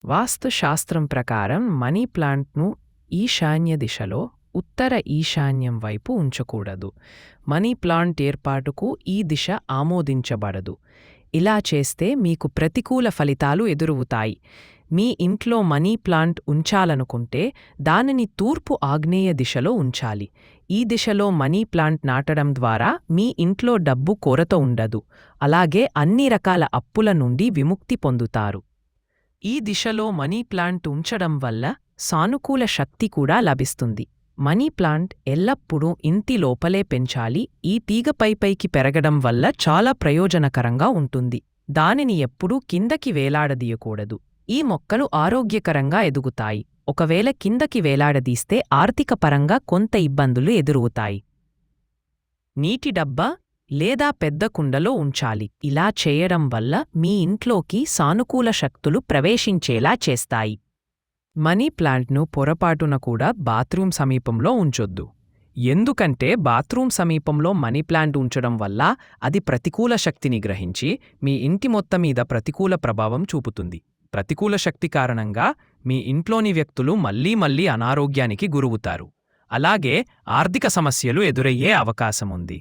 వాస్తుశాస్త్రం ప్రకారం మనీ ప్లాంట్ను ఈశాన్య దిశలో ఉత్తర ఈశాన్యం వైపు ఉంచకూడదు. మనీ ప్లాంట్ ఏర్పాటుకు ఈ దిశ ఆమోదించబడదు. ఇలా చేస్తే మీకు ప్రతికూల ఫలితాలు ఎదురవుతాయి. మీ ఇంట్లో మనీ ప్లాంట్ ఉంచాలనుకుంటే దానిని తూర్పు ఆగ్నేయ దిశలో ఉంచాలి. ఈ దిశలో మనీ ప్లాంట్ నాటడం ద్వారా మీ ఇంట్లో డబ్బు కొరత ఉండదు. అలాగే అన్ని రకాల అప్పుల నుండి విముక్తి పొందుతారు. ఈ దిశలో మనీ ప్లాంట్ ఉంచడం వల్ల సానుకూల శక్తి కూడా లభిస్తుంది. మనీ ప్లాంట్ ఎల్లప్పుడూ ఇంటి లోపలే పెంచాలి. ఈ తీగ పైకి పెరగడం వల్ల చాలా ప్రయోజనకరంగా ఉంటుంది. దానిని ఎప్పుడూ కిందకి వేలాడదీయకూడదు. ఈ మొక్కలు ఆరోగ్యకరంగా ఎదుగుతాయి. ఒకవేళ కిందకి వేలాడదీస్తే ఆర్థిక పరంగా కొంత ఇబ్బందులు ఎదురవుతాయి. నీటి డబ్బా లేదా పెద్ద కుండలో ఉంచాలి. ఇలా చేయడం వల్ల మీ ఇంట్లోకి సానుకూల శక్తులు ప్రవేశించేలా చేస్తాయి. మనీ ప్లాంట్ను పొరపాటున కూడా బాత్రూమ్ సమీపంలో ఉంచొద్దు. ఎందుకంటే బాత్రూమ్ సమీపంలో మనీ ప్లాంట్ ఉంచడం వల్ల అది ప్రతికూల శక్తిని గ్రహించి మీ ఇంటి మొత్తం మీద ప్రతికూల ప్రభావం చూపుతుంది. ప్రతికూల శక్తి కారణంగా మీ ఇంట్లోని వ్యక్తులు మళ్లీ అనారోగ్యానికి గురవుతారు. అలాగే ఆర్థిక సమస్యలు ఎదురయ్యే అవకాశముంది.